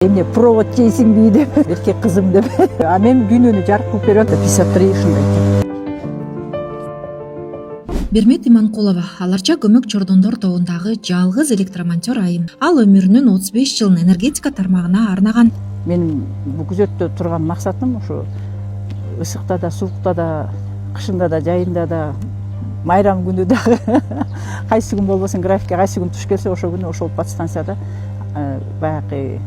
эмне провод жейсиңби деп, эркек кызым деп. А мен дүйнөнү жарык кылып берип атам. 53 ушундай экен. Бермет Иманкулова аларча көмөк чордондор тобундагы жалгыз электромонтер айым. Ал өмүрүнүн 35 жылын энергетика тармагына арнаган. Менин бул күзөттө турган максатым ушу ысыкта да, суулукта да, кышында да, жайында да, майрам күнү дагы кайсы күн болбосун графикке кайсы күн туш келсе ошол күнү ошол подстанцияда баягы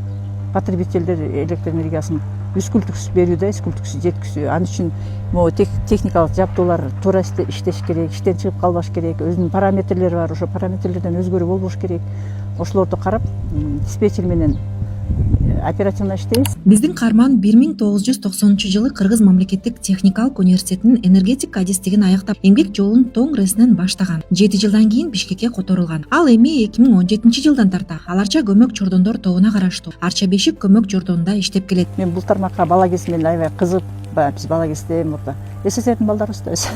потребительдер электр энергиясын үскүлтүксүз берүүдө, үскүлтүксүз жеткизүү. Ал үчүн могу техникалык жабдуулар туура иштеш керек, иштен чыгып калбаш керек, өзүнүн параметрлери бар, ошол параметрлерден өзгөрүү болбош керек. Ошолорду карап, диспетчер менен оперативно иштейбиз. Биздин каарман 1990 жылы Кыргыз мамлекеттик техникалык университетинин энергетика адистигин аяктап, эмгек жолун тоң иресинен баштаган. 7 жылдан кийин Бишкекке которулган. Ал эми 2017 жылдан тарта аларча көмөк чордондор тобуна караштуу Арча Бешик көмөк чордонунда иштеп келет. Мен бул тармакка бала кезимден аябай кызыгып, биз бала кезде мурда СССРдин балдарыбыз.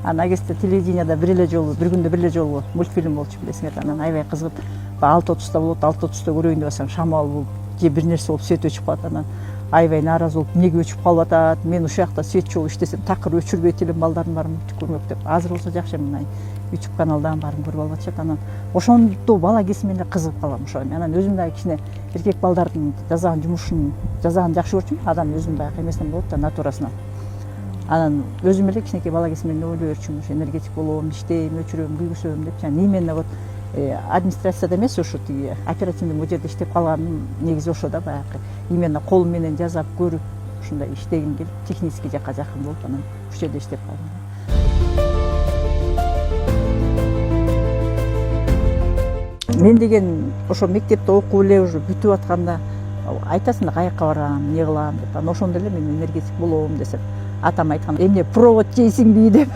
Ана кезде телевиденияда бир күндө бир эле жолу мультфильм болчу, билесиңер. Анан аябай кызыгып, 6:30 болот, 6:30 көрөйүн деп атсам, шамал болуп, же бир нерсе болуп свет өчүп калат. Анан аябай нааразы болуп, эмнеге өчүп калып атат? Мен ушул жакта свет жок иштесем, такыр өчүрбөйт элем, балдарым бар көрмөк деп. Азыр болсо жакшы, мына YouTube каналдан баарын көрүп алып атышат. Анан ошондо бала кезимден эле кызыгып калам ошо. Анан өзүм дагы кичине эркек балдардын жасаган жумушун жакшы көрчүмүн. Адам өзүнүн баягы эмесинен болот да, натурасынан. Анан өзүм эле кичинекей бала кезимден ойлой берчүмүн, ошо энергетик болом, иштейм, өчүрөм, күйгүзөм деп. Жана именно вот администрацияда эмес, ошо тиги оперативный бул жерде иштеп калганым негизи ошо да, баягы именно колум менен жасап көрүп, ушундай иштегим келип, технический жакка жакын болуп, анан ушул жерде иштеп калдым. Мен деген ошо мектепте окуп эле уже бүтүп атканда айтасың да каяка барам, эмне кылам деп. Анан ошондо эле мен энергетик болом десем, атам айткан, эмне провод жейсиңби деп.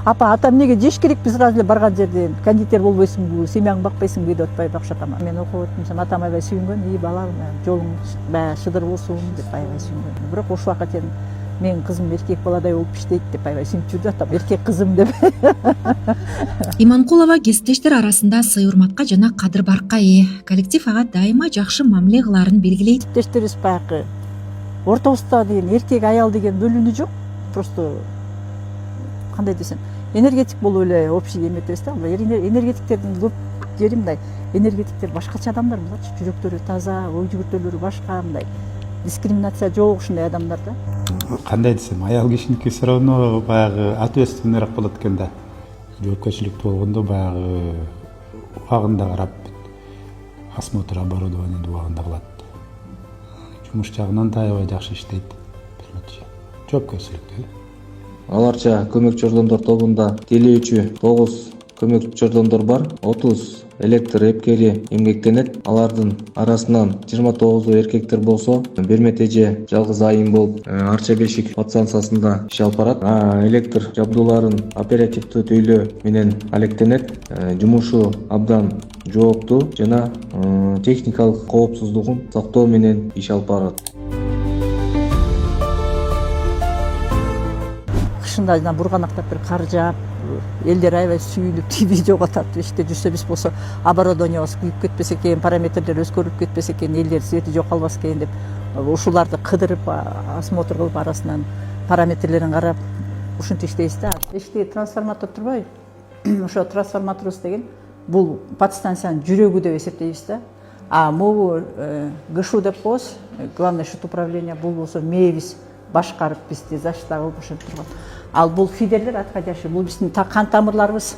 Апа, атам эмнеге жеш керек, биз азыр эле барган жерде кондитер болбойсуңбу, семьяңды бакпайсыңбы деп атпайбы акчатам. Мен окуп өтмөсөм, атам аябай сүйүнгөн, балам, жолуң баягы шыдыр болсун деп аябай сүйүнгөн. Бирок ошол убакка чейин менин кызым эркек баладай болуп иштейт деп аябай сүйүнүп жүрдү атам, эркек кызым деп. Иманкулова кесиптештер арасында сый урматка жана кадыр баркка ээ. Коллектив ага дайыма жакшы мамиле кылаарын белгилейт. Кесиптештерибиз баягы ортобузда деген эркек аял деген бөлүнүү жок. Просто кандай десем, энергетик болуп эле общий эметебиз да. Энергетиктердин көп жери мындай, энергетиктер башкача адамдар болчу, жүрөктөрү таза, ой жүгүртүүлөрү башка, мындай дискриминация жок ушундай адамдар да. Кандай десем, аял кишиники все равно баягы ответственныйраак болот экен да. Жоопкерчиликтүү болгондо баягы убагында карап, осмотр оборудованиеди убагында кылат. Жумуш жагынан да аябай жакшы иштейт. Жоопкерчиликтүү. Аларча көмөк чордондор тобунда тейлөөчү 9 көмөк чордондор бар. 30 электр эпкери эмгектенет. Алардын арасынан 29 эркектер болсо, Бермет эже жалгыз айым болуп Арча Бешик подстанциясында иш алып барат. Электр жабдууларын оперативдүү тейлөө менен алектенет. Жумушу абдан жооптуу жана техникалык коопсуздугун сактоо менен иш алып барат. Кышында жана бурганактап бир кар жаап, элдер аябай сүйүнүп, тиби жого тартып иште жүрсөбүз болсо, оборудованиябыз күйүп кетпесе экен, параметрлер өзгөрүп кетпесе экен, элдер свети жок калбас экен деп, ушуларды кыдырып, осмотр кылып, арасынан параметрлерин карап, ушинтип иштейбиз да. Эшикте трансформатор турбайбы? Ошо трансформаторубуз деген бул подстанциянын жүрөгү деп эсептейбиз да. Могу ГШУ деп коебуз, главный шут управление, бул болсо мээбиз башкарып, бизди защита кылып ошентип турган. Ал бул фидерлер отходящий, бул биздин кан тамырларыбыз.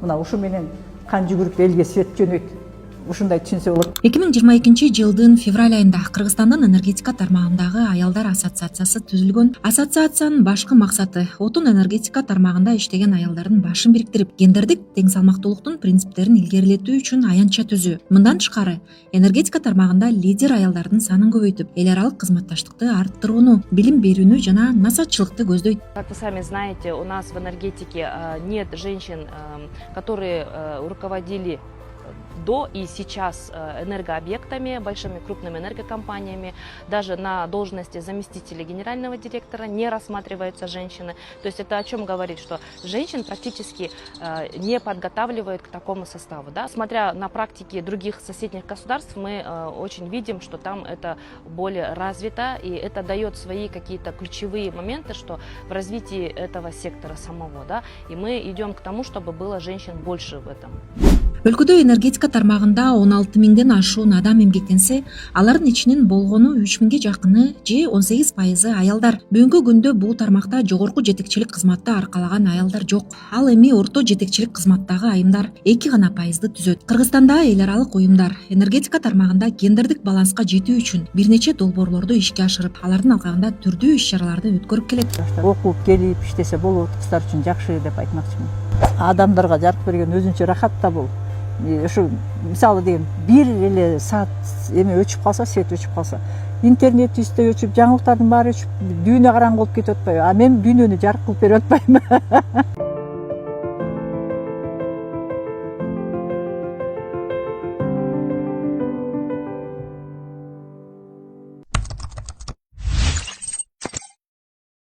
Мына ушу менен кан жүгүрүп элге свет жөнөйт. Ушундай түшүнсө болот. 2022 жылдын февраль айында Кыргызстандын энергетика тармагындагы аялдар ассоциациясы түзүлгөн. Ассоциациянын башкы максаты отун энергетика тармагында иштеген аялдардын башын бириктирип, гендердик тең салмактуулуктун принциптерин илгерилетүү үчүн аянтча түзүү. Мындан тышкары, энергетика тармагында лидер аялдардын санын көбөйтүп, эл аралык кызматташтыкты арттырууну, билим берүүнү жана насаатчылыкты көздөйт. Как вы сами знаете, у нас в энергетике нет женщин, которые руководили до и сейчас энергообъектами, большими крупными энергокомпаниями, даже на должности заместителя генерального директора не рассматриваются женщины. То есть это о чем говорит, что женщин практически не подготавливают к такому составу. Да? Смотря на практики других соседних государств, мы очень видим, что там это более развито, и это дает свои какие-то ключевые моменты, что в развитии этого сектора самого, да, и мы идем к тому, чтобы было женщин больше в этом. Өлкөдө энергетика тармагында 16 миңден ашуун адам эмгектенсе, алардын ичинен болгону 3 миңге жакыны же 18% аялдар. Бүгүнкү күндө бул тармакта жогорку жетекчилик кызматты аркалаган аялдар жок. Ал эми орто жетекчилик кызматтагы айымдар 2% түзөт. Кыргызстандагы эл аралык уюмдар энергетика тармагында гендердик баланска жетүү үчүн бир нече долбоорлорду ишке ашырып, алардын алкагында түрдүү иш-чараларды өткөрүп келет. Окуп келип иштесе болот, кыздар үчүн жакшы деп айтмакчымын. Адамдарга жарык берген өзүнчө рахат да бул. Ушу мисалы деген бир эле саат эме өчүп калса, свет өчүп калса, интернет үстө өчүп, жаңылыктардын баары өчүп, дүйнө караңгы болуп кетип атпайбы? А мен дүйнөнү жарык кылып берип атпайбымы?